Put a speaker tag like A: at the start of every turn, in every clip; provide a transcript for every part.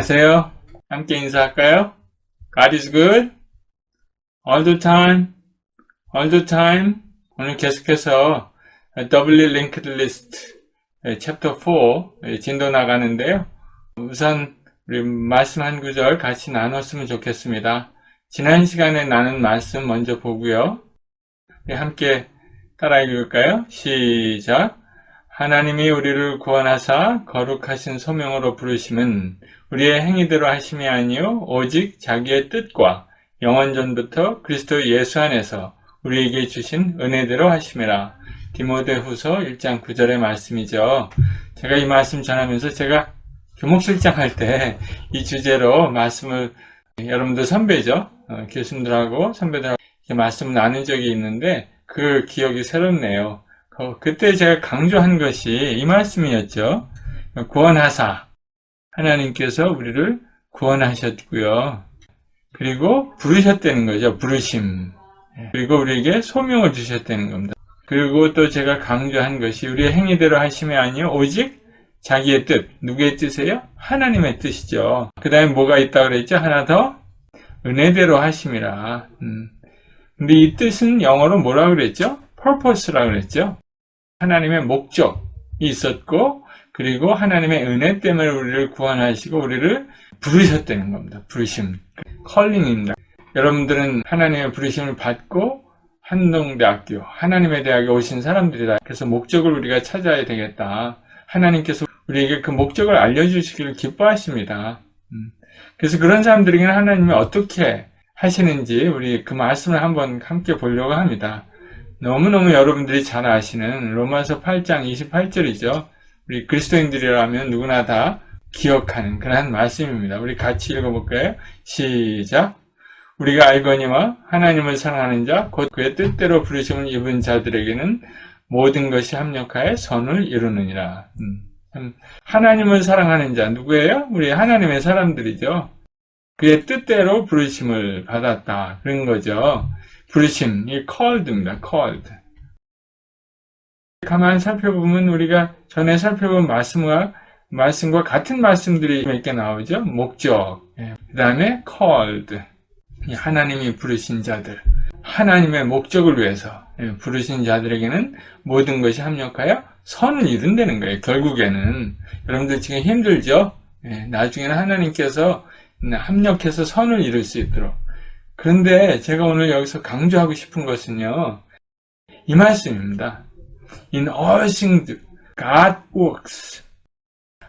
A: 안녕하세요. 함께 인사할까요? God is good. All the time. All the time. 오늘 계속해서 Doubly Linked List 챕터 4 진도 나가는데요. 우선 우리 말씀 한 구절 같이 나눴으면 좋겠습니다. 지난 시간에 나눈 말씀 먼저 보고요. 우리 함께 따라 읽을까요? 시작. 하나님이 우리를 구원하사 거룩하신 소명으로 부르심은 우리의 행위대로 하심이 아니요 오직 자기의 뜻과 영원전부터 그리스도 예수 안에서 우리에게 주신 은혜대로 하심이라. 디모데후서 1장 9절의 말씀이죠. 제가 이 말씀 전하면서 제가 교목실장 할 때 이 주제로 말씀을 여러분들 선배죠. 교수님들하고 선배들하고 말씀을 나눈 적이 있는데 그 기억이 새롭네요. 그때 제가 강조한 것이 이 말씀이었죠. 구원하사. 하나님께서 우리를 구원하셨고요. 그리고 부르셨다는 거죠. 부르심. 그리고 우리에게 소명을 주셨다는 겁니다. 그리고 또 제가 강조한 것이 우리의 행위대로 하심이 아니요 오직 자기의 뜻. 누구의 뜻이에요? 하나님의 뜻이죠. 그 다음에 뭐가 있다고 그랬죠? 하나 더 은혜대로 하심이라. 근데 이 뜻은 영어로 뭐라고 그랬죠? purpose라고 그랬죠. 하나님의 목적이 있었고 그리고 하나님의 은혜 때문에 우리를 구원하시고 우리를 부르셨다는 겁니다. 부르심, 컬링입니다. 여러분들은 하나님의 부르심을 받고 한동대학교, 하나님의 대학에 오신 사람들이다. 그래서 목적을 우리가 찾아야 되겠다. 하나님께서 우리에게 그 목적을 알려주시기를 기뻐하십니다. 그래서 그런 사람들에게는 하나님이 어떻게 하시는지 우리 그 말씀을 한번 함께 보려고 합니다. 너무너무 여러분들이 잘 아시는 로마서 8장 28절이죠. 우리 그리스도인들이라면 누구나 다 기억하는 그런 말씀입니다. 우리 같이 읽어볼까요? 시작. 우리가 알거니와 하나님을 사랑하는 자, 곧 그의 뜻대로 부르심을 입은 자들에게는 모든 것이 합력하여 선을 이루느니라. 하나님을 사랑하는 자 누구예요? 우리 하나님의 사람들이죠. 그의 뜻대로 부르심을 받았다. 그런 거죠. 부르심, 이 called입니다. called. 가만히 살펴보면 우리가 전에 살펴본 말씀과 같은 말씀들이 몇 개 나오죠. 목적, 그 다음에 called, 하나님이 부르신 자들, 하나님의 목적을 위해서 부르신 자들에게는 모든 것이 합력하여 선을 이룬다는 거예요. 결국에는 여러분들 지금 힘들죠. 나중에는 하나님께서 합력해서 선을 이룰 수 있도록. 그런데 제가 오늘 여기서 강조하고 싶은 것은요, 이 말씀입니다. In all things, God works.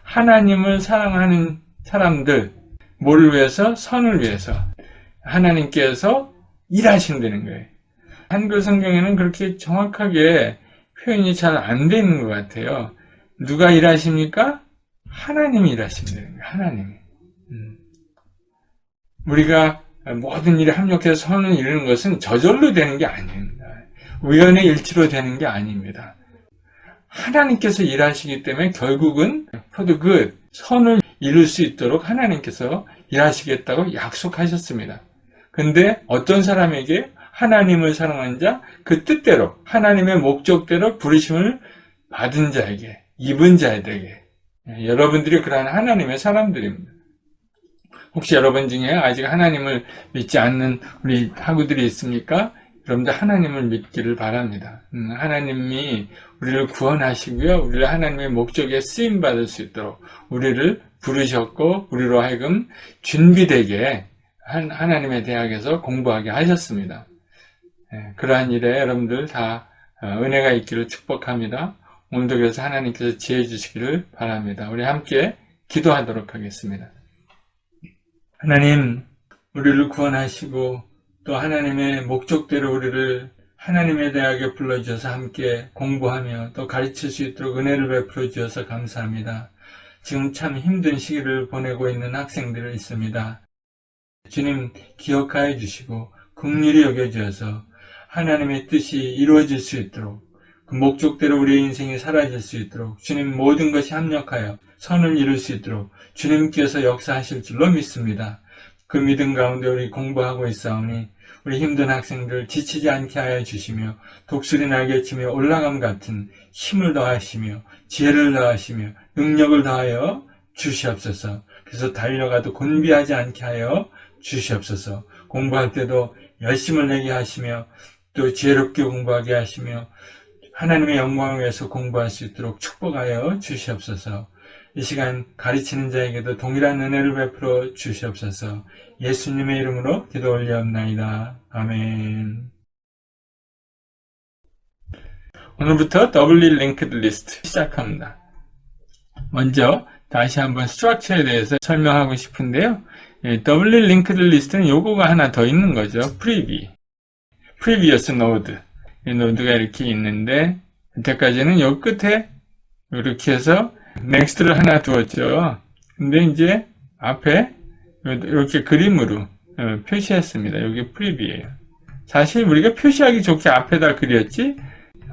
A: 하나님을 사랑하는 사람들, 뭐를 위해서? 선을 위해서. 하나님께서 일하신다는 거예요. 한글 성경에는 그렇게 정확하게 표현이 잘 안 되는 것 같아요. 누가 일하십니까? 하나님이 일하신다는 거예요. 하나님이. 우리가 모든 일에 합력해서 선을 이루는 것은 저절로 되는 게 아닙니다. 우연의 일치로 되는 게 아닙니다. 하나님께서 일하시기 때문에 결국은 for the good, 선을 이룰 수 있도록 하나님께서 일하시겠다고 약속하셨습니다. 근데 어떤 사람에게 하나님을 사랑하는 자, 그 뜻대로 하나님의 목적대로 부르심을 받은 자에게, 입은 자에게 여러분들이 그러한 하나님의 사람들입니다. 혹시 여러분 중에 아직 하나님을 믿지 않는 우리 학우들이 있습니까? 여러분들 하나님을 믿기를 바랍니다. 하나님이 우리를 구원하시고요. 우리를 하나님의 목적에 쓰임받을 수 있도록 우리를 부르셨고 우리로 하여금 준비되게 하나님의 대학에서 공부하게 하셨습니다. 그러한 일에 여러분들 다 은혜가 있기를 축복합니다. 오늘도 그래서 하나님께서 지혜 주시기를 바랍니다. 우리 함께 기도하도록 하겠습니다. 하나님, 우리를 구원하시고 또 하나님의 목적대로 우리를 하나님의 대학에 불러주셔서 함께 공부하며 또 가르칠 수 있도록 은혜를 베풀어 주셔서 감사합니다. 지금 참 힘든 시기를 보내고 있는 학생들이 있습니다. 주님 기억하여 주시고 긍휼히 여겨주셔서 하나님의 뜻이 이루어질 수 있도록 그 목적대로 우리의 인생이 사라질 수 있도록 주님 모든 것이 합력하여 선을 이룰 수 있도록 주님께서 역사하실 줄로 믿습니다. 그 믿음 가운데 우리 공부하고 있사오니 우리 힘든 학생들 지치지 않게 하여 주시며 독수리 날개치며 올라감 같은 힘을 더하시며 지혜를 더하시며 능력을 더하여 주시옵소서. 그래서 달려가도 곤비하지 않게 하여 주시옵소서. 공부할 때도 열심을 내게 하시며 또 지혜롭게 공부하게 하시며 하나님의 영광을 위해서 공부할 수 있도록 축복하여 주시옵소서. 이 시간 가르치는 자에게도 동일한 은혜를 베풀어 주시옵소서. 예수님의 이름으로 기도 올리옵나이다. 아멘. 오늘부터 더블리 링크드 리스트 시작합니다. 먼저 다시 한번 스트럭처에 대해서 설명하고 싶은데요. 더블리 링크드 리스트는 요거가 하나 더 있는 거죠. previous node. 이 노드가 이렇게 있는데 이때까지는 요 끝에 이렇게 해서 next를 하나 두었죠. 근데 이제 앞에 이렇게 그림으로 표시했습니다. 여기 preview예요. 사실 우리가 표시하기 좋게 앞에다 그렸지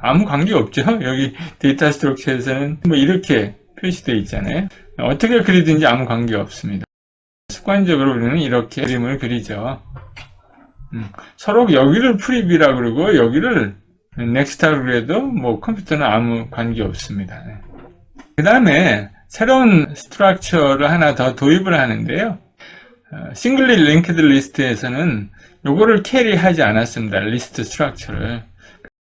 A: 아무 관계 없죠. 여기 데이터 스트럭처에서는 뭐 이렇게 표시되어 있잖아요. 어떻게 그리든지 아무 관계 없습니다. 습관적으로 우리는 이렇게 그림을 그리죠. 서로 여기를 프리뷰라고 그러고 여기를 넥스트라고 그래도 뭐 컴퓨터는 아무 관계 없습니다. 그 다음에 새로운 스트럭처를 하나 더 도입을 하는데요. 싱글리 링크드 리스트에서는 요거를 캐리하지 않았습니다. 리스트 스트럭처를.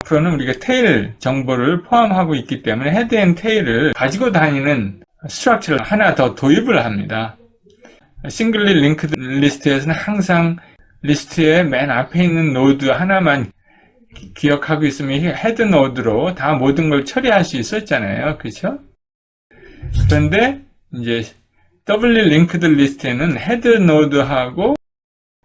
A: 앞으로는 우리가 테일 정보를 포함하고 있기 때문에 헤드 앤 테일을 가지고 다니는 스트럭처를 하나 더 도입을 합니다. 싱글리 링크드 리스트에서는 항상 리스트의 맨 앞에 있는 노드 하나만 기억하고 있으면 헤드 노드로 다 모든 걸 처리할 수 있었잖아요. 그렇죠? 그런데 이제 더블리 링크드 리스트에는 헤드 노드하고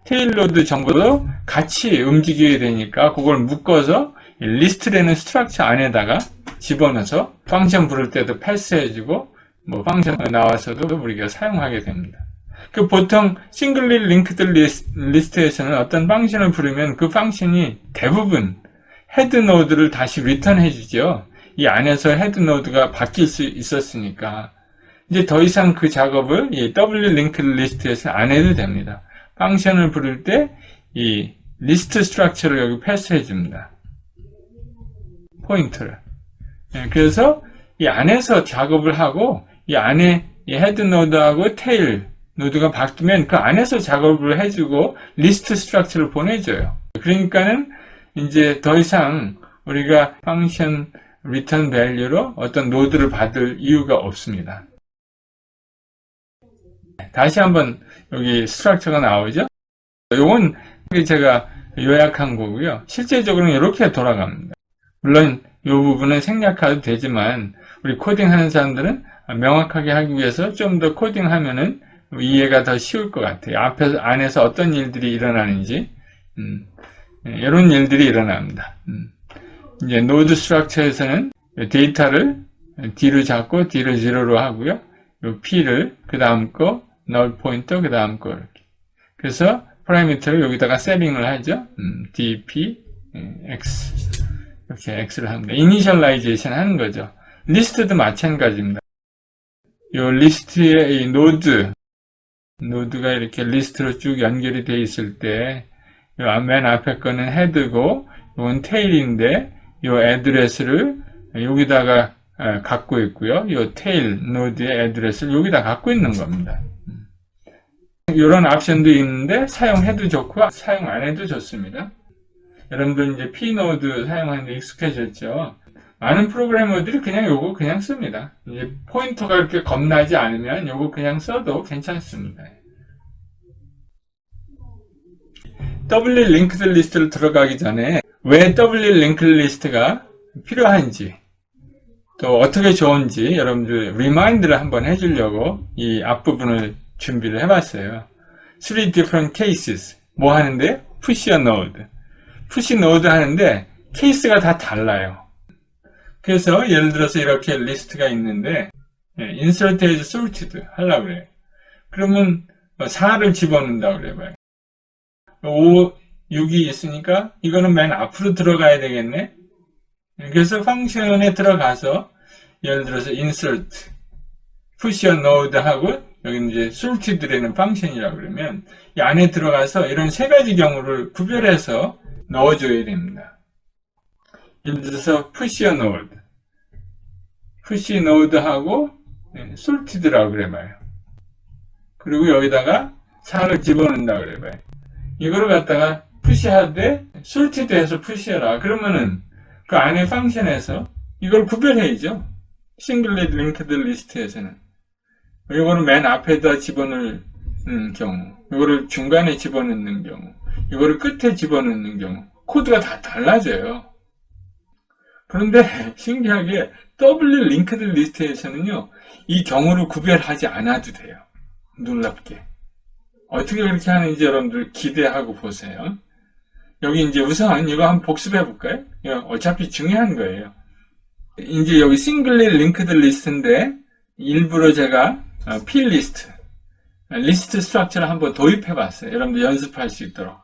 A: 테일 노드 정보도 같이 움직여야 되니까 그걸 묶어서 리스트라는 스트럭처 안에다가 집어넣어서 펑션 부를 때도 패스해주고 뭐 펑션 나와서도 우리가 사용하게 됩니다. 그 보통 싱글리 링크드 리스트에서는 어떤 펑션을 부르면 그 펑션이 대부분 헤드 노드를 다시 리턴 해주죠. 이 안에서 헤드 노드가 바뀔 수 있었으니까 이제 더 이상 그 작업을 이 더블리 링크드 리스트에서 안 해도 됩니다. 펑션을 부를 때 이 리스트 스트럭처를 여기 패스해 줍니다. 포인터를. 그래서 이 안에서 작업을 하고 이 안에 이 헤드 노드하고 테일 노드가 바뀌면 그 안에서 작업을 해주고 리스트 스트럭처를 보내줘요. 그러니까는 이제 더 이상 우리가 펑션 return value로 어떤 노드를 받을 이유가 없습니다. 다시 한번 여기 스트럭처가 나오죠. 이건 제가 요약한 거고요. 실제적으로는 이렇게 돌아갑니다. 물론 이 부분은 생략해도 되지만 우리 코딩하는 사람들은 명확하게 하기 위해서 좀 더 코딩하면은 이해가 더 쉬울 것 같아요. 안에서 어떤 일들이 일어나는지 이런 일들이 일어납니다. 이제 노드 스트럭처에서는 데이터를 D로 잡고 D를 0로 하고요. 요 P를 그 다음 거 null 포인터 그 다음 거 이렇게. 그래서 파라미터를 여기다가 세팅을 하죠. D, P, X 이렇게 X를 합니다. 이니셜라이제이션 하는 거죠. 리스트도 마찬가지입니다. 요 리스트의 이 노드가 이렇게 리스트로 쭉 연결이 되어 있을 때, 요 맨 앞에 거는 헤드고, 이건 테일인데, 요 애드레스를 여기다가 갖고 있고요. 요 테일 노드의 애드레스를 여기다 갖고 있는 겁니다. 이런 옵션도 있는데, 사용해도 좋고, 사용 안 해도 좋습니다. 여러분들 이제 P노드 사용하는데 익숙해졌죠? 많은 프로그래머들이 그냥 요거 그냥 씁니다. 이제 포인터가 이렇게 겁나지 않으면 요거 그냥 써도 괜찮습니다. 더블리 링크드 리스트를 들어가기 전에 왜 더블리 링크드 리스트가 필요한지 또 어떻게 좋은지 여러분들 리마인드를 한번 해주려고 이 앞부분을 준비를 해봤어요. 3 different cases. 뭐 하는데? push a node. push node 하는데 케이스가 다 달라요. 그래서 예를 들어서 이렇게 리스트가 있는데 insert as sorted 하려고 그래요. 그러면 4를 집어넣는다고 그래봐요. 5, 6이 있으니까 이거는 맨 앞으로 들어가야 되겠네. 그래서 펑션에 들어가서 예를 들어서 insert, push a node 하고 여기 이제 sorted라는 펑션이라고 그러면 이 안에 들어가서 이런 세 가지 경우를 구별해서 넣어줘야 됩니다. 예를 들어서 push a node, push node하고 sorted라고 그래봐요. 그리고 여기다가 4를 집어넣는다 그래봐요. 이거를 갖다가 푸시하되 솔티드해서 푸시해라. 그러면은 그 안에 펑션에서 이걸 구별해야죠. 싱글리 링크드 리스트에서는. 이거는 맨 앞에다 집어넣는 경우, 이거를 중간에 집어넣는 경우, 이거를 끝에 집어넣는 경우 코드가 다 달라져요. 그런데 신기하게 W 링크드 리스트에서는요, 이 경우를 구별하지 않아도 돼요. 놀랍게. 어떻게 그렇게 하는지 여러분들 기대하고 보세요. 여기 이제 우선 이거 한번 복습해 볼까요? 어차피 중요한 거예요. 이제 여기 싱글리 링크드 리스트인데 일부러 제가 P 리스트, 리스트 스트럭처를 한번 도입해 봤어요. 여러분들 연습할 수 있도록.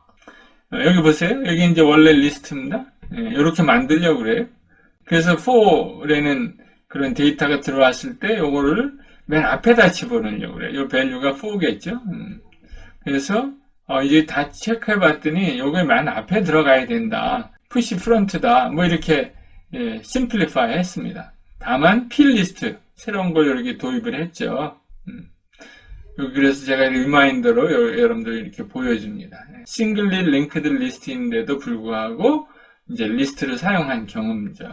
A: 여기 보세요. 여기 이제 원래 리스트입니다. 이렇게 만들려고 그래요. 그래서 for에는 그런 데이터가 들어왔을 때 요거를 맨 앞에다 집어넣으려고 그래요. 요 value가 4겠죠. 그래서 이제 다 체크해 봤더니 요게 맨 앞에 들어가야 된다. push front다. 뭐 이렇게 심플리파이 했습니다. 다만 P 리스트 새로운 걸 이렇게 도입을 했죠. 그래서 제가 리마인더로 여러분들 이렇게 보여줍니다. 싱글리 링크드 리스트인데도 불구하고 이제 리스트를 사용한 경험이죠.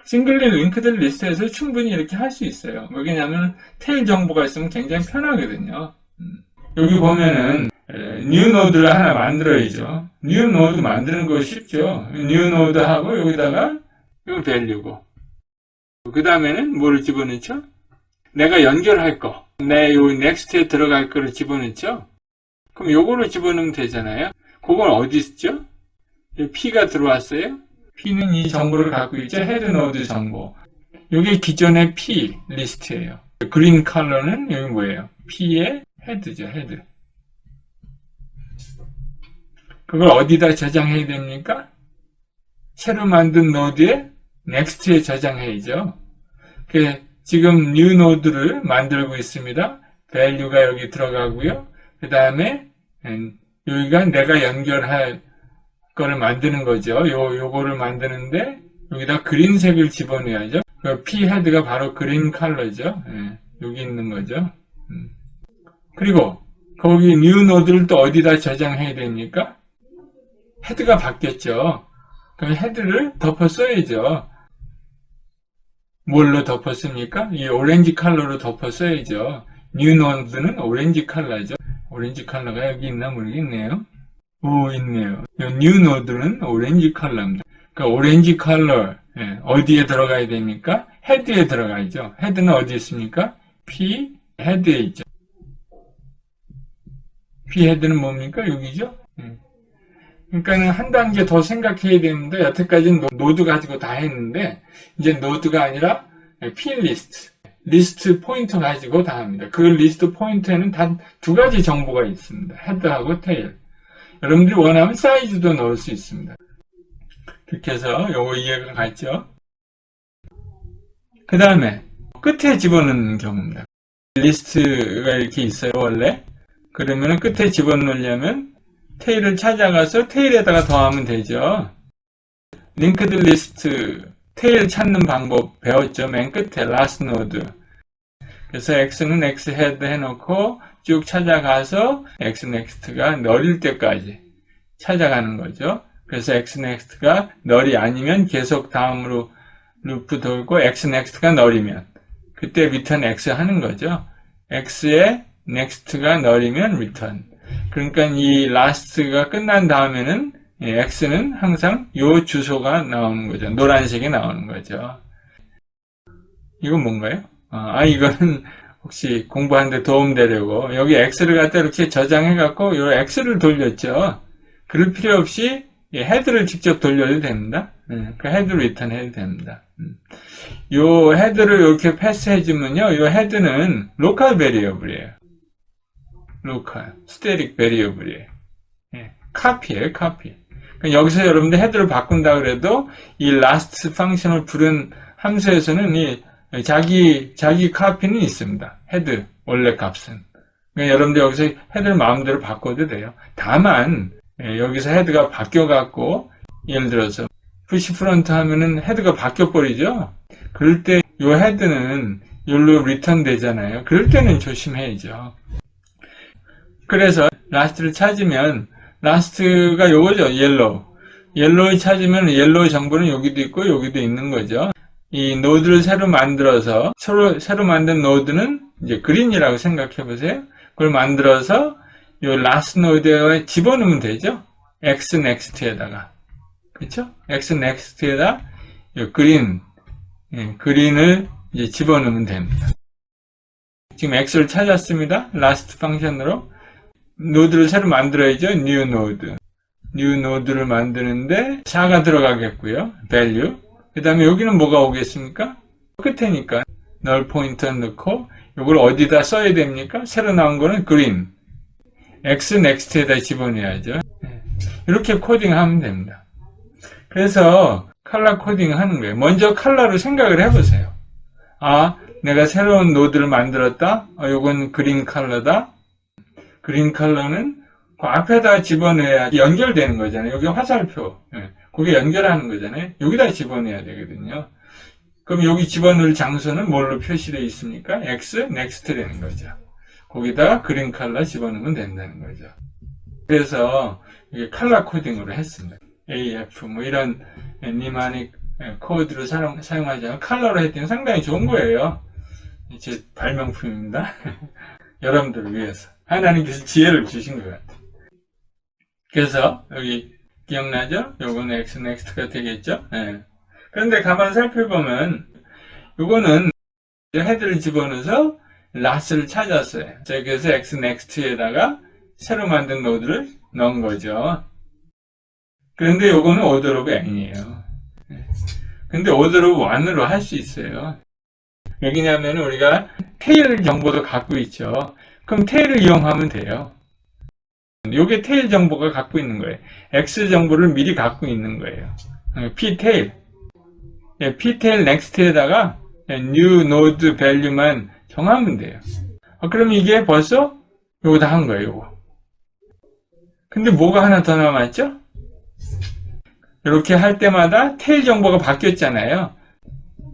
A: 싱글리 링크드 리스트에서 충분히 이렇게 할 수 있어요. 왜냐하면 테일 정보가 있으면 굉장히 편하거든요. 여기 보면은 뉴 노드를 하나 만들어야죠. 뉴 노드 만드는 거 쉽죠. 뉴 노드하고 여기다가 이 밸류고 그 다음에는 뭐를 집어넣죠? 내가 연결할 거, 내 요 넥스트에 들어갈 거를 집어넣죠? 그럼 요거를 집어넣으면 되잖아요. 그건 어디 있죠? P가 들어왔어요. P는 이 정보를 갖고 있죠. 헤드 노드 정보. 이게 기존의 P 리스트예요. 그린 컬러는 여기 뭐예요? P의 헤드죠. 헤드. 그걸 어디다 저장해야 됩니까? 새로 만든 노드에 넥스트에 저장해야죠. 지금 new 노드를 만들고 있습니다. value가 여기 들어가고요. 그 다음에 여기가 내가 연결할 거를 만드는 거죠. 요거를 만드는데 여기다 그린색을 집어넣어야죠. P 헤드가 바로 그린 컬러죠. 여기 있는 거죠. 그리고 거기 new 노드를 또 어디다 저장해야 됩니까? 헤드가 바뀌었죠. 그럼 헤드를 덮어 써야죠. 뭘로 덮어 씁니까? 이 오렌지 컬러로 덮어 써야죠. 뉴 노드는 오렌지 컬러죠. 오렌지 컬러가 여기 있나 모르겠네요. 오, 있네요. 뉴 노드는 오렌지 컬러입니다. 그러니까 오렌지 컬러 어디에 들어가야 됩니까? 헤드에 들어가야죠. 헤드는 어디 있습니까? P 헤드에 있죠. P 헤드는 뭡니까? 여기죠. 그러니까 한 단계 더 생각해야 되는데 여태까지는 노드 가지고 다 했는데 이제 노드가 아니라 P 리스트, 리스트 포인터 가지고 다 합니다. 그 리스트 포인터에는 단 두 가지 정보가 있습니다. 헤드하고 테일. 여러분들이 원하면 사이즈도 넣을 수 있습니다. 그렇게 해서 요거 이해가 갔죠? 그 다음에 끝에 집어넣는 경우입니다. 리스트가 이렇게 있어요, 원래. 그러면 끝에 집어넣으려면 테일을 찾아가서 테일에다가 더하면 되죠. 링크드 리스트 테일 찾는 방법 배웠죠. 맨 끝에 last node. 그래서 x는 x head 해놓고 쭉 찾아가서 x next가 널일 때까지 찾아가는 거죠. 그래서 x next가 널이 아니면 계속 다음으로 루프 돌고 x next가 널이면 그때 return x 하는 거죠. x의 next가 널이면 return. 그러니까 이 last가 끝난 다음에는 x는 항상 요 주소가 나오는 거죠. 노란색이 나오는 거죠. 이건 뭔가요? 이거는 혹시 공부하는데 도움되려고 여기 x를 갖다 이렇게 저장해 갖고 요 x를 돌렸죠. 그럴 필요 없이 헤드를 직접 돌려도 됩니다. 그 헤드 리턴 해도 됩니다. 요 헤드를 이렇게 패스해 주면요. 요 헤드는 로컬 베리어블이에요. 로컬, 스태틱 베리어블이에요. 카피예요, 카피. 여기서 여러분들 헤드를 바꾼다 그래도 이 last 펑션을 부른 함수에서는 이 자기 카피는 있습니다. 헤드 원래 값은. 그러니까 여러분들 여기서 헤드를 마음대로 바꿔도 돼요. 다만 여기서 헤드가 바뀌어 갖고 예를 들어서 푸시 프론트 하면은 헤드가 바뀌어 버리죠. 그럴 때 이 헤드는 여기로 리턴 되잖아요. 그럴 때는 조심해야죠. 그래서 라스트를 찾으면 라스트가 요거죠. 옐로우 찾으면 옐로우 정보는 여기도 있고 여기도 있는 거죠. 이 노드를 새로 만들어서 새로 만든 노드는 이제 그린이라고 생각해 보세요. 그걸 만들어서 요 라스트 노드에 집어넣으면 되죠. X 넥스트에다가. 그렇죠? X 넥스트에다 요 그린을 이제 집어넣으면 됩니다. 지금 X를 찾았습니다. 라스트 펑션으로 노드를 새로 만들어야죠. new 노드를 만드는데 4가 들어가겠고요. value. 그 다음에 여기는 뭐가 오겠습니까? 끝에니까 null 포인터 넣고 이걸 어디다 써야 됩니까? 새로 나온 거는 green. X next에다 집어넣어야죠. 이렇게 코딩하면 됩니다. 그래서 컬러 코딩 하는 거예요. 먼저 컬러로 생각을 해보세요. 아, 내가 새로운 노드를 만들었다. 요건 그린 컬러다. 그린 컬러는 그 앞에다 집어넣어야 연결되는 거잖아요. 여기 화살표. 그게 연결하는 거잖아요. 여기다 집어넣어야 되거든요. 그럼 여기 집어넣을 장소는 뭘로 표시되어 있습니까? X, next 되는 거죠. 거기다가 그린 컬러 집어넣으면 된다는 거죠. 그래서 이게 컬러 코딩으로 했습니다. AF 뭐 이런 니마닉 코드를 사용하지 않고 컬러로 했더니 상당히 좋은 거예요. 제 발명품입니다. 여러분들을 위해서. 하나님께서 지혜를 주신 것 같아요. 그래서 여기 기억나죠? 요거는 X next가 되겠죠? 네. 그런데 가만 살펴보면 요거는 헤드를 집어넣어서 라스를 찾았어요. 그래서 X next에다가 새로 만든 노드를 넣은 거죠. 그런데 요거는 order of n이에요. 근데 order of 1으로 할 수 있어요. 왜냐하면 우리가 테일 정보도 갖고 있죠. 그럼 테일을 이용하면 돼요. 요게 테일 정보가 갖고 있는 거예요. X 정보를 미리 갖고 있는 거예요. ptail. ptail next에다가 new node value만 정하면 돼요. 그럼 이게 벌써 요거 다 한 거예요, 요거. 근데 뭐가 하나 더 남았죠? 이렇게 할 때마다 테일 정보가 바뀌었잖아요.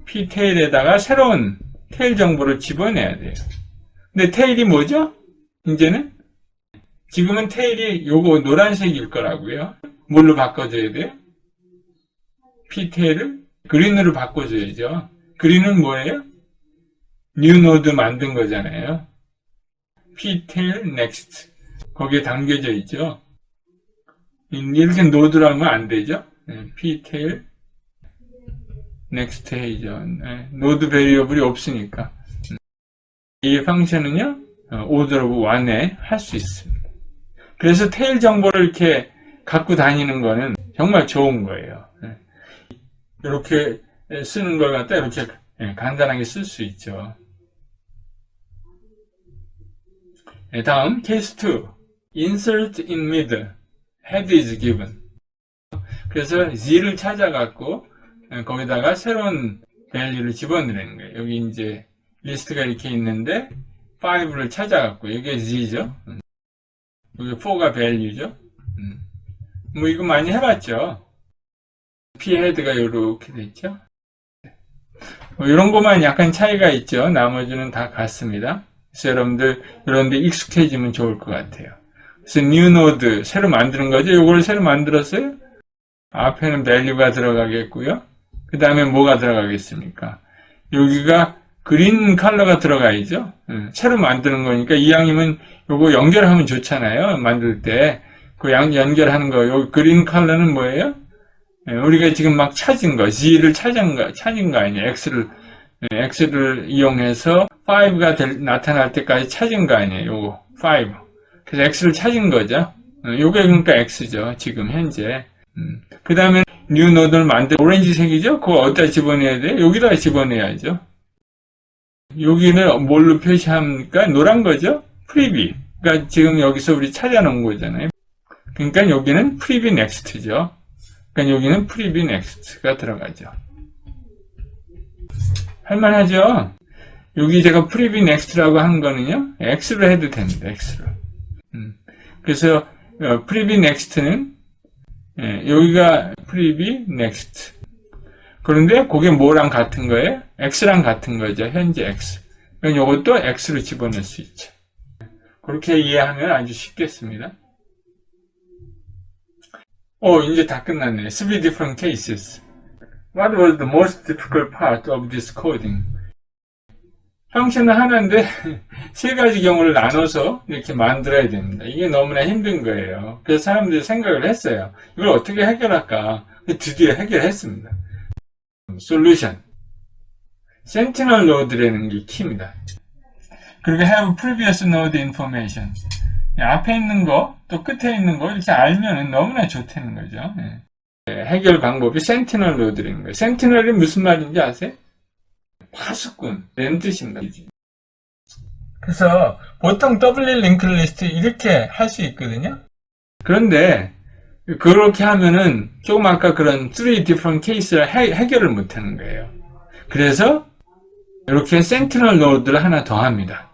A: ptail에다가 새로운 테일 정보를 집어내야 돼요. 근데 테일이 뭐죠? 이제는? 지금은 테일이 요거 노란색일 거라고요. 뭘로 바꿔줘야 돼요? ptail을 그린으로 바꿔줘야죠. 그린은 뭐예요? new node 만든 거잖아요. ptail next. 거기에 담겨져 있죠. 이렇게 노드로 하면 안 되죠. ptail next 해죠. 노드 베리어블이 없으니까. 이 펑션은요, order of 1에 할 수 있습니다. 그래서 테일 정보를 이렇게 갖고 다니는 거는 정말 좋은 거예요. 이렇게 쓰는 걸 갖다 이렇게 간단하게 쓸 수 있죠. 다음, case 2. insert in mid. head is given. 그래서 z를 찾아갖고 거기다가 새로운 value를 집어넣는 거예요. 여기 이제 리스트가 이렇게 있는데 5를 찾아갖고 여기가 z죠. 여기 4가 value죠. 뭐 이거 많이 해봤죠. p head가 이렇게 됐죠. 뭐 이런 것만 약간 차이가 있죠. 나머지는 다 같습니다. 그래서 여러분들 이런 데 익숙해지면 좋을 것 같아요. 그래서 new node 새로 만드는 거죠. 이걸 새로 만들었어요. 앞에는 value가 들어가겠고요. 그 다음에 뭐가 들어가겠습니까? 여기가 그린 컬러가 들어가야죠. 새로 만드는 거니까 이왕이면 요거 연결하면 좋잖아요. 만들 때. 그 연결하는 거. 요 그린 컬러는 뭐예요? 우리가 지금 막 찾은 거. Z를 찾은 거 아니에요. X를 이용해서 5가 나타날 때까지 찾은 거 아니에요. 요거. 5. 그래서 X를 찾은 거죠. 요게 그러니까 X죠. 지금 현재. 그 다음에 new node를 만들 오렌지색이죠? 그거 어디다 집어넣어야 돼? 여기다 집어넣어야죠. 여기는 뭘로 표시합니까? 노란 거죠? 프리비. 그러니까 지금 여기서 우리 찾아놓은 거잖아요. 그러니까 여기는 프리비 넥스트죠. 그러니까 여기는 프리비 넥스트가 들어가죠. 할만하죠? 여기 제가 프리비 넥스트라고 한 거는요, X로 해도 됩니다. X로. 그래서 프리비 넥스트는 여기가 프리비 넥스트. 그런데 그게 뭐랑 같은 거예요? X랑 같은 거죠. 현재 X. 그럼 이것도 X로 집어넣을 수 있죠. 그렇게 이해하면 아주 쉽겠습니다. 이제 다 끝났네. 3 different cases. What was the most difficult part of this coding? 형식은 하나인데 세 가지 경우를 나눠서 이렇게 만들어야 됩니다. 이게 너무나 힘든 거예요. 그래서 사람들이 생각을 했어요. 이걸 어떻게 해결할까? 드디어 해결했습니다. 솔루션. Sentinel node라는 게 키입니다. 그리고 have previous node information. 앞에 있는 거, 또 끝에 있는 거 이렇게 알면은 너무나 좋다는 거죠. 해결 방법이 Sentinel node라는 거예요. Sentinel이 무슨 말인지 아세요? 파수꾼, 라는 뜻입니다. 그래서 보통 W linked list 이렇게 할 수 있거든요. 그런데 그렇게 하면은 조금 아까 그런 3 different case를 해결을 못 하는 거예요. 그래서 이렇게 Sentinel node를 하나 더 합니다.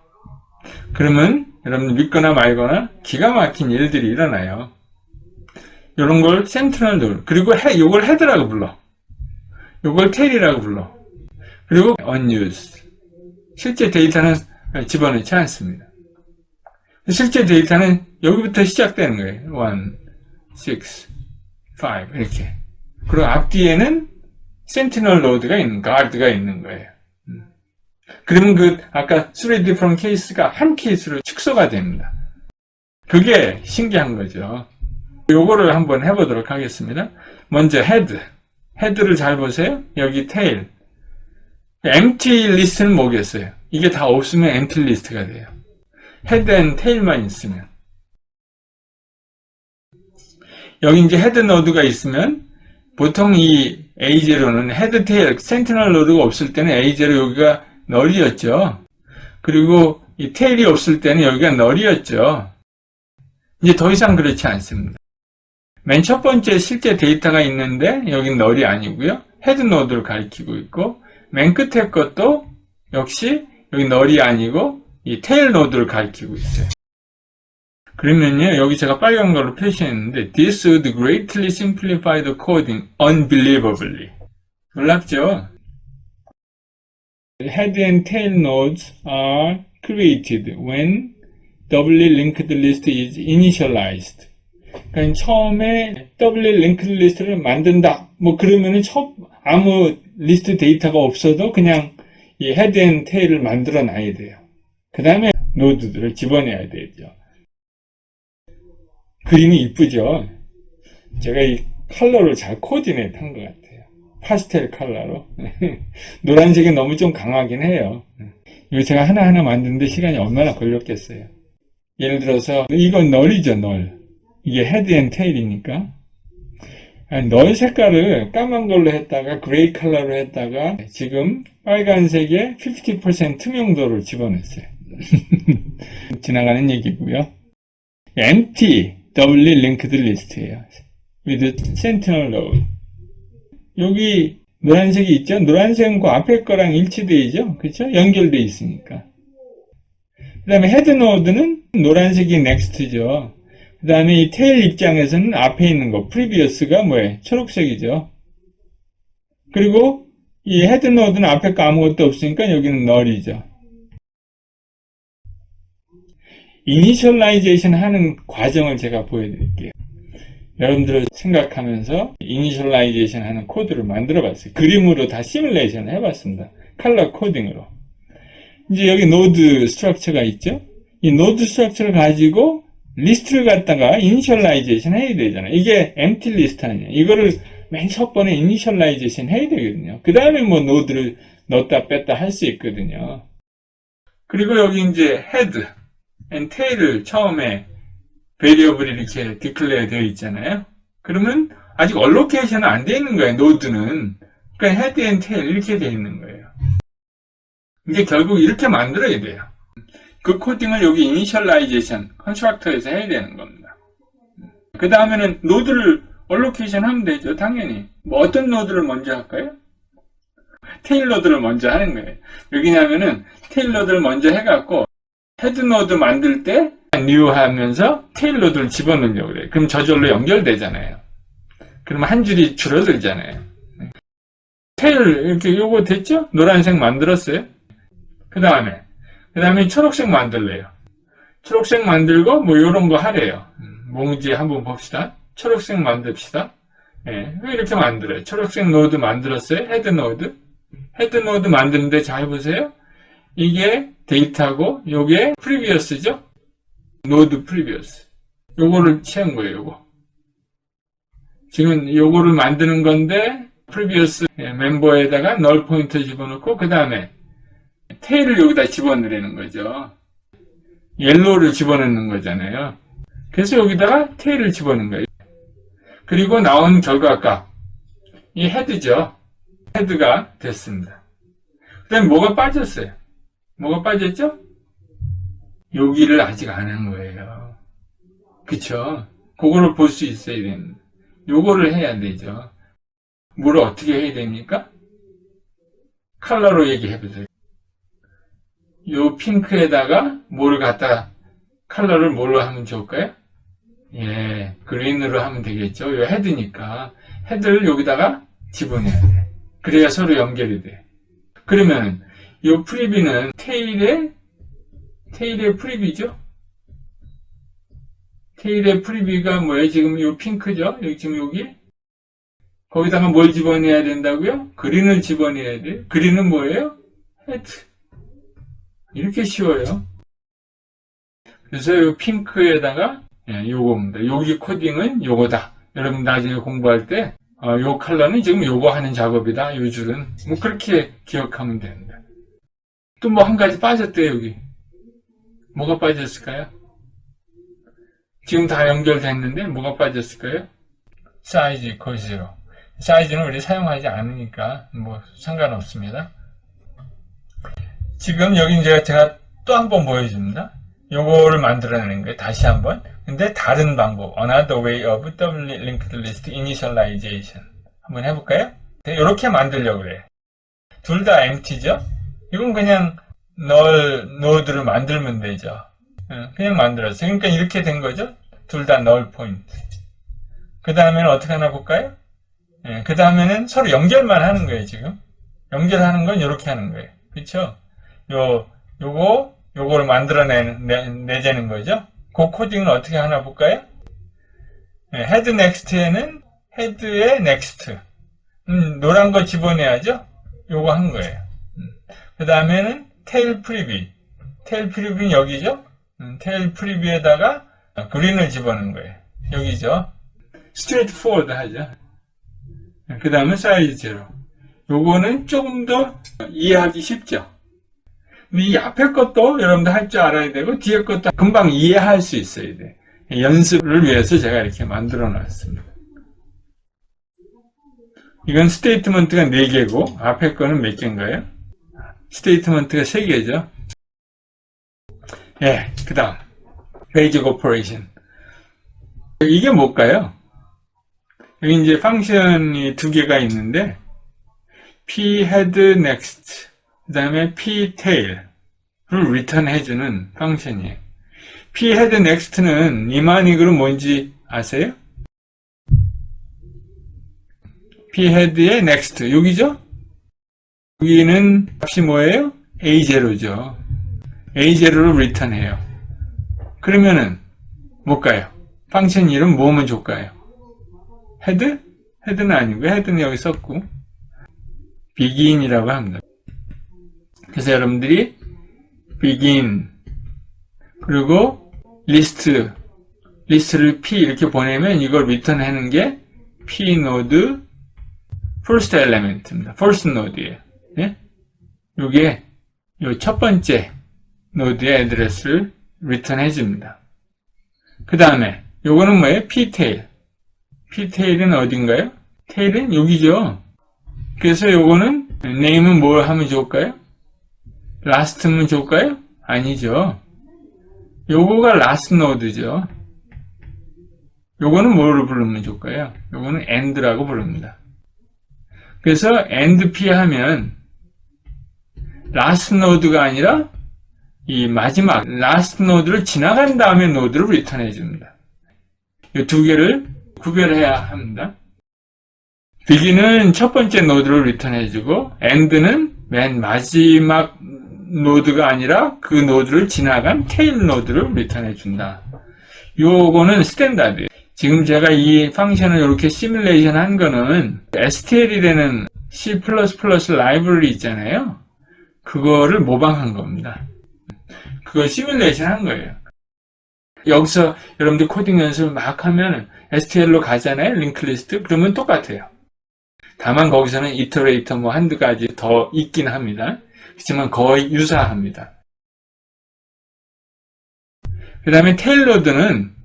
A: 그러면 여러분 믿거나 말거나 기가 막힌 일들이 일어나요. 이런 걸 Sentinel node, 그리고 이걸 헤드라고 불러. 이걸 tail이라고 불러. 그리고 unused. 실제 데이터는 집어넣지 않습니다. 실제 데이터는 여기부터 시작되는 거예요. 1, 6, 5 이렇게. 그리고 앞뒤에는 Sentinel node가 있는, guard가 있는 거예요. 그러면 아까 3 different case가 한 케이스로 축소가 됩니다. 그게 신기한 거죠. 요거를 한번 해보도록 하겠습니다. 먼저 head. head를 잘 보세요. 여기 tail. empty list는 뭐겠어요? 이게 다 없으면 empty list가 돼요. head and tail만 있으면. 여기 이제 head node가 있으면 보통 이 A0는 head, tail, sentinel node가 없을 때는 A0 여기가 널이었죠. 그리고 이 tail이 없을 때는 여기가 널이었죠. 이제 더 이상 그렇지 않습니다. 맨 첫 번째 실제 데이터가 있는데 여기는 널이 아니고요. 헤드 노드를 가리키고 있고 맨 끝에 것도 역시 여기 널이 아니고 이 테일 노드를 가리키고 있어요. 그러면요, 여기 제가 빨간 걸로 표시했는데 This would greatly simplify the coding unbelievably. 놀랍죠? Head and tail nodes are created when doubly linked list is initialized. 그러니까 처음에 doubly linked list를 만든다. 뭐 그러면은 아무 리스트 데이터가 없어도 그냥 이 head and tail을 만들어 놔야 돼요. 그 다음에 노드들을 집어내야 되죠. 그림이 이쁘죠? 제가 이 컬러를 잘 코디네이트 한 것 같아요. 파스텔 컬러로. 노란색이 너무 좀 강하긴 해요. 이거 제가 하나하나 만드는데 시간이 얼마나 걸렸겠어요. 예를 들어서 이건 널이죠, 널. 이게 헤드 앤 테일이니까. 널 색깔을 까만 걸로 했다가 그레이 컬러로 했다가 지금 빨간색에 50% 투명도를 집어넣었어요. 지나가는 얘기고요. empty doubly linked list예요. with sentinel node. 여기 노란색이 있죠? 노란색은 그 앞에 거랑 일치되죠? 그렇죠? 연결되어 있으니까. 그 다음에 헤드 노드는 노란색이 next죠. 그 다음에 이 테일 입장에서는 앞에 있는 거, previous가 뭐예요? 초록색이죠. 그리고 이 헤드 노드는 앞에 거 아무것도 없으니까 여기는 null이죠. 이니셜라이제이션 하는 과정을 제가 보여드릴게요. 여러분들 생각하면서 이니셜라이제이션 하는 코드를 만들어 봤어요. 그림으로 다 시뮬레이션을 해봤습니다. 컬러 코딩으로. 이제 여기 노드 스트럭처가 있죠? 이 노드 스트럭처를 가지고 리스트를 갖다가 이니셜라이제이션 해야 되잖아요. 이게 empty 리스트 아니에요. 이거를 맨 첫 번에 이니셜라이제이션 해야 되거든요. 그 다음에 뭐 노드를 넣었다 뺐다 할 수 있거든요. 그리고 여기 이제 head and tail을 처음에 베리어블이 이렇게 디클레어 되어 있잖아요. 그러면 아직 얼로케이션은 안 되어 있는 거예요. 노드는. 그러니까 head and tail 이렇게 되어 있는 거예요. 이게 결국 이렇게 만들어야 돼요. 그 코딩을 여기 이니셜라이제이션 컨스트럭터에서 해야 되는 겁니다. 그 다음에는 노드를 얼로케이션 하면 되죠. 당연히. 뭐 어떤 노드를 먼저 할까요? 테일 노드를 먼저 하는 거예요. 여기냐면은 테일 노드를 먼저 해갖고 헤드 노드 만들 때 new 하면서 테일 노드를 집어넣으려고 그래요. 그럼 저절로 연결되잖아요. 그러면 한 줄이 줄어들잖아요. 테일 이렇게 요거 됐죠? 노란색 만들었어요. 그 다음에 초록색 만들래요. 초록색 만들고 뭐 이런 거 하래요. 뭔지 한번 봅시다. 초록색 만듭시다. 예, 이렇게 만들어요. 초록색 노드 만들었어요. 헤드 노드. 헤드 노드 만드는데 잘 보세요. 이게 데이터고 요게 프리비어스죠. 노드 프리비어스. 요거를 채운 거예요. 요거. 지금 요거를 만드는 건데 프리비어스 멤버에다가 널 포인터 집어넣고 그 다음에 테일을 여기다 집어넣으라는 거죠. 옐로우를 집어넣는 거잖아요. 그래서 여기다가 테일을 집어넣는 거예요. 그리고 나온 결과값 이 헤드죠. 헤드가 됐습니다. 그 다음에 뭐가 빠졌어요? 뭐가 빠졌죠? 여기를 아직 안 한 거예요. 그쵸? 그거를 볼 수 있어야 됩니다. 요거를 해야 되죠. 뭐를 어떻게 해야 됩니까? 컬러로 얘기해보세요. 요 핑크에다가 뭐를 갖다 컬러를 뭘로 하면 좋을까요? 예, 그린으로 하면 되겠죠. 요 헤드니까 헤드를 여기다가 집어넣어야 돼. 그래야 서로 연결이 돼. 그러면 요 프리뷰는 테일의 프리뷰죠. 테일의 프리뷰가 뭐예요? 지금 요 핑크죠. 여기 지금 여기 거기다가 뭘 집어넣어야 된다고요? 그린을 집어넣어야 돼요. 그린은 뭐예요? 헤드. 이렇게 쉬워요. 그래서 요 핑크에다가 요겁니다. 여기 코딩은 요거다. 여러분 나중에 공부할 때 요 컬러는 지금 요거 하는 작업이다. 요 줄은 뭐 그렇게 기억하면 됩니다. 또 뭐 한 가지 빠졌대요. 여기 뭐가 빠졌을까요? 지금 다 연결됐는데 뭐가 빠졌을까요? 사이즈 이퀄 0. 사이즈는 우리 사용하지 않으니까 뭐 상관없습니다. 지금 여기 이제 제가 또 한 번 보여줍니다. 요거를 만들어내는 거예요. 다시 한번. 근데 다른 방법. Another way of doubly linked list initialization. 한번 해볼까요? 이렇게 만들려고 그래요. 둘 다 empty죠? 이건 그냥 노드를 만들면 되죠. 그냥 만들었어요. 그러니까 이렇게 된 거죠? 둘 다 null point. 그 다음에는 어떻게 하나 볼까요? 그 다음에는 서로 연결만 하는 거예요, 지금. 연결하는 건 이렇게 하는 거예요. 그쵸? 요거를 만들어내자는 거죠. 그 코딩은 어떻게 하나 볼까요? 헤드 넥스트에는 헤드의 넥스트. 노란 거 집어내야죠? 요거 한 거예요. 그 다음에는 테일 프리뷰. 테일 프리뷰는 여기죠? 테일 프리뷰에다가 그린을 집어넣는 거예요. 여기죠? 스트레이트 포워드 하죠. 그 다음에 사이즈 제로. 요거는 조금 더 이해하기 쉽죠? 근데 이 앞에 것도 여러분들 할 줄 알아야 되고 뒤에 것도 금방 이해할 수 있어야 돼. 연습을 위해서 제가 이렇게 만들어 놨습니다. 이건 스테이트먼트가 4개고 앞에 거는 몇 개인가요? 스테이트먼트가 3개죠. 예, 그 다음 베이직 오퍼레이션. 이게 뭘까요? 여기 이제 펑션이 2개가 있는데 p head next 그 다음에 p tail을 return 해주는 펑션이에요. p head next는 니마닉으로 뭔지 아세요? p head의 next 여기죠? 여기는 값이 뭐예요? A0죠. A0를 return 해요. 그러면은 뭘까요? 펑션 이름 뭐면 좋을까요? 헤드? 헤드는 아니고 헤드는 여기 썼고 begin이라고 합니다. 그래서 여러분들이 begin 그리고 리스트를 p 이렇게 보내면 이걸 return 하는 게 p node first element입니다. first node예요. 예? 요게 요 첫 번째 노드의 애드레스를 return 해줍니다. 그 다음에 요거는 뭐예요? p-tail. p-tail은 어딘가요? tail은 여기죠. 그래서 요거는 name은 뭘 하면 좋을까요? last면 좋을까요? 아니죠. 요거가 last node죠. 요거는 뭐로 부르면 좋을까요? 요거는 end라고 부릅니다. 그래서 end p 하면 last node가 아니라 이 마지막 last node를 지나간 다음에 노드를 return 해줍니다. 이 두 개를 구별해야 합니다. begin은 첫 번째 노드를 return 해주고 end는 맨 마지막 노드가 아니라 그 노드를 지나간 테일 노드를 리턴해 준다. 요거는 스탠다드. 지금 제가 이 펑션을 이렇게 시뮬레이션 한 거는 STL이라는 C++ 라이브러리 있잖아요. 그거를 모방한 겁니다. 그걸 시뮬레이션 한 거예요. 여기서 여러분들 코딩 연습을 막 하면 STL로 가잖아요. 링크리스트. 그러면 똑같아요. 다만 거기서는 이터레이터 뭐 한두 가지 더 있긴 합니다. 그렇지만 거의 유사합니다. 그 다음에 테일 노드는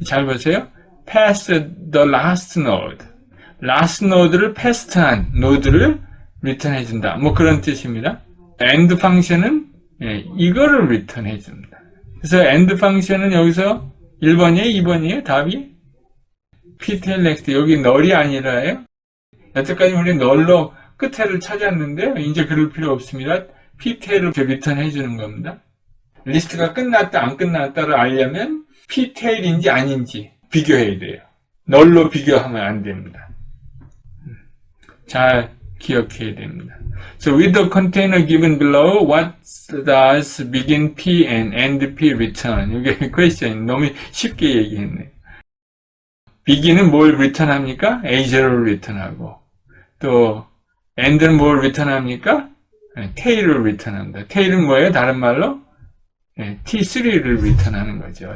A: 잘 보세요. pass the last node. last node를 패스트한 노드를 리턴해 준다. 뭐 그런 뜻입니다. end 펑션은 이거를 리턴해 줍니다. 그래서 end 펑션은 여기서 1번이에요? 2번이에요? 답이? ptail next. 여기 널이 아니라요. 여태까지 우리 널로 끝에를 찾았는데 이제 그럴 필요 없습니다. ptail을 리턴해 주는 겁니다. 리스트가 끝났다 안 끝났다를 알려면 ptail인지 아닌지 비교해야 돼요. 널로 비교하면 안 됩니다. 잘 기억해야 됩니다. So with the container given below, what does begin P and end P return? 이게 question 너무 쉽게 얘기했네요. begin은 뭘 리턴합니까? A0를 리턴하고 또 end는 뭘 리턴합니까? tail을 리턴합니다. tail은 뭐예요? 다른 말로 T3를 리턴하는 거죠.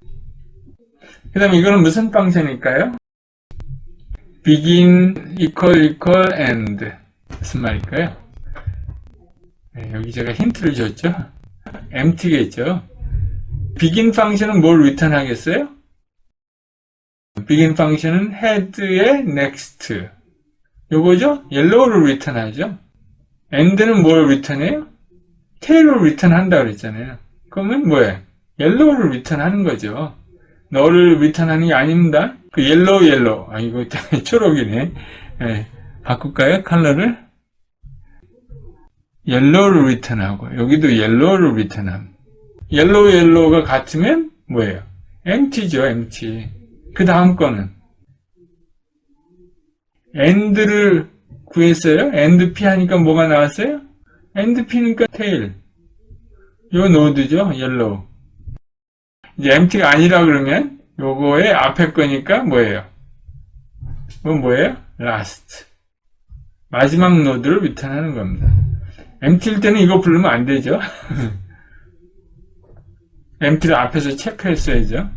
A: 그 다음에 이거는 무슨 펑션일까요? begin equal end 무슨 말일까요? 여기 제가 힌트를 줬죠? empty겠죠? begin 펑션은 뭘 리턴하겠어요? begin 펑션은 head의 next 요거죠? yellow를 리턴하죠? end는 뭘 리턴해요? tail을 리턴한다 그랬잖아요. 그러면 뭐예요? yellow를 리턴하는 거죠. 너를 리턴하는 게 아닙니다. 그 yellow. 아, 이거 초록이네. 바꿀까요? 컬러를? yellow를 리턴하고, 여기도 yellow를 리턴함. yellow가 같으면 뭐예요? empty죠, empty. 그 다음 거는 end를 구했어요. end p 하니까 뭐가 나왔어요? end p니까 tail. 요 노드죠, yellow. 이제 empty가 아니라 그러면 요거의 앞에 거니까 뭐예요? 그건 뭐예요? last. 마지막 노드를 리턴하는 겁니다. empty일 때는 이거 부르면 안 되죠. empty를 앞에서 체크했어야죠.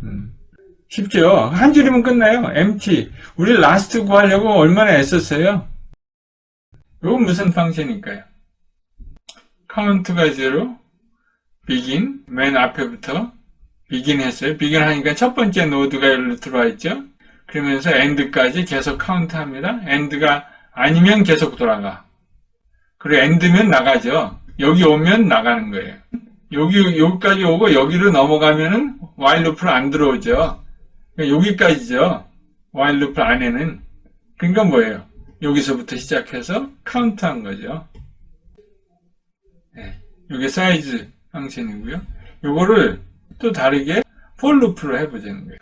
A: 쉽죠? 한 줄이면 끝나요. empty. 우리 last 구하려고 얼마나 애썼어요. 이건 무슨 펑션일까요? 카운트가 0, begin, 맨 앞에부터 begin 했어요. begin 하니까 첫 번째 노드가 여기로 들어와 있죠. 그러면서 end까지 계속 카운트합니다. end가 아니면 계속 돌아가. 그리고 end면 나가죠. 여기 오면 나가는 거예요. 여기까지 오고 여기로 넘어가면은 while loop로 안 들어오죠. 그러니까 여기까지죠. while loop 안에는. 그러니까 뭐예요? 여기서부터 시작해서 카운트한 거죠. 이게 사이즈 펑션이고요. 요거를 또 다르게 for loop로 해보자는 거예요.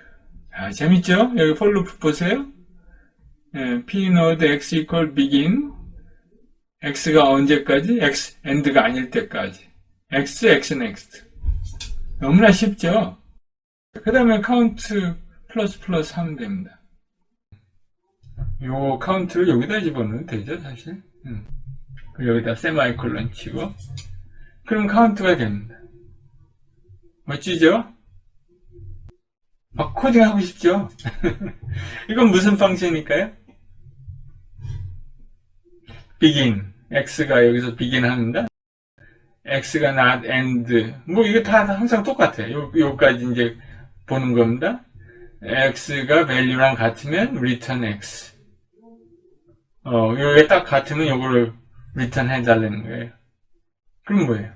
A: 자, 재밌죠? 여기 for loop 보세요. p node x equal begin. x가 언제까지? x end가 아닐 때까지. x next. 너무나 쉽죠? 그 다음에 count 플러스 하면 됩니다. 요 카운트를 여기다 집어넣으면 되죠, 사실. 여기다 세마이콜론 치고. 그럼 카운트가 됩니다. 멋지죠? 막 코딩하고 싶죠? 이건 무슨 펑션일까요? begin. x가 여기서 begin 합니다. x가 not end. 뭐 이게 다 항상 똑같아요. 요까지 이제 보는 겁니다. x가 value랑 같으면 return x. 요게 딱 같으면 요거를 return 해달라는 거예요. 그럼 뭐예요?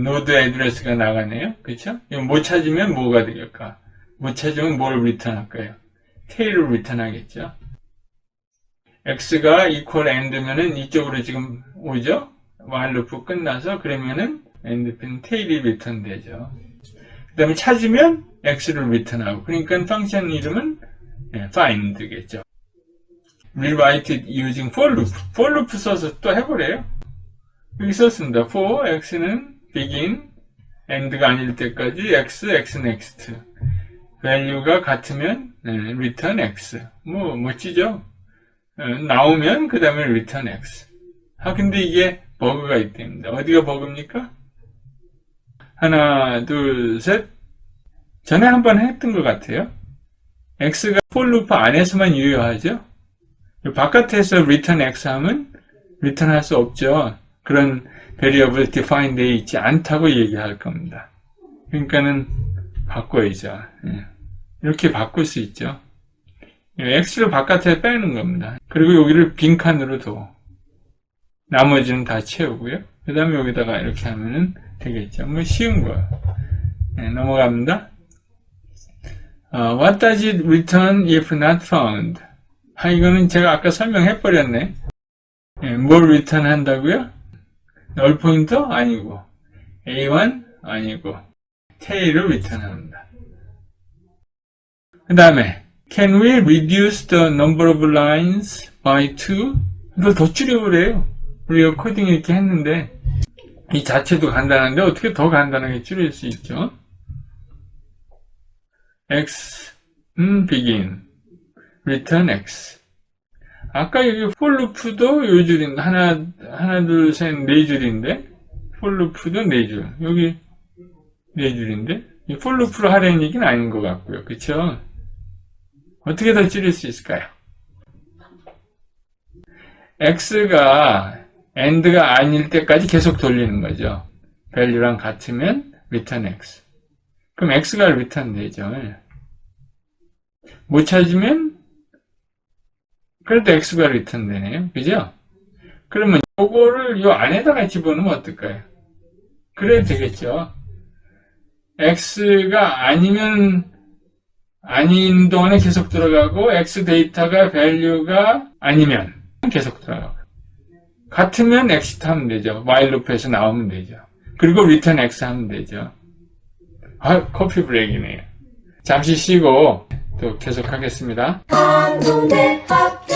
A: 노드 애드레스가 나가네요. 그쵸? 이거 못 찾으면 뭐가 되겠까? 못 찾으면 뭘 return 할까요? tail을 return 하겠죠? x가 equal end면은 이쪽으로 지금 오죠? while loop 끝나서 그러면은 end핀 tail이 return 되죠. 그 다음에 찾으면 x를 return하고. 그러니까 펑션 이름은 find겠죠. rewrite it using for loop. for loop 써서 또 해보래요. 여기 썼습니다. for x는 begin, end가 아닐 때까지 x next. value가 같으면 return x. 뭐 멋지죠? 나오면 그 다음에 return x. 근데 이게 버그가 있답니다. 어디가 버그입니까? 하나, 둘, 셋. 전에 한번 했던 것 같아요. x가 for loop 안에서만 유효하죠? 바깥에서 return x 하면 return 할 수 없죠. 그런 variable defined 되어 있지 않다고 얘기할 겁니다. 그러니까는 바꿔야죠. 이렇게 바꿀 수 있죠. x를 바깥에 빼는 겁니다. 그리고 여기를 빈칸으로 둬. 나머지는 다 채우고요. 그 다음에 여기다가 이렇게 하면은 되겠죠. 뭐 쉬운 거예요. 넘어갑니다. What does it return if not found? 이거는 제가 아까 설명해버렸네. 뭘 return 한다고요? null 포인터? 아니고. A1? 아니고. tail을 return 합니다. 그 다음에 Can we reduce the number of lines by 2? 이걸 더 줄여보래요. 우리가 코딩 이렇게 했는데 이 자체도 간단한데 어떻게 더 간단하게 줄일 수 있죠? x begin return x. 아까 여기 for loop도 요 줄인데 하나 둘 셋 네 줄인데 for loop도 네 줄. 여기 네 줄인데 이 for loop로 하려는 얘기는 아닌 것 같고요. 그쵸? 어떻게 더 줄일 수 있을까요? x가 end가 아닐 때까지 계속 돌리는 거죠. value랑 같으면 return x. 그럼 x가 return 되죠. 못 찾으면 그래도 x가 return 되네요. 그죠? 그러면 요거를 요 안에다가 집어넣으면 어떨까요? 그래도 되겠죠. x가 아닌 동안에 계속 들어가고 x 데이터가 value가 아니면 계속 들어가고 같으면 exit 하면 되죠. while loop에서 나오면 되죠. 그리고 return x 하면 되죠. 커피 브레이크네요. 잠시 쉬고 또 계속 하겠습니다. 한동대 학교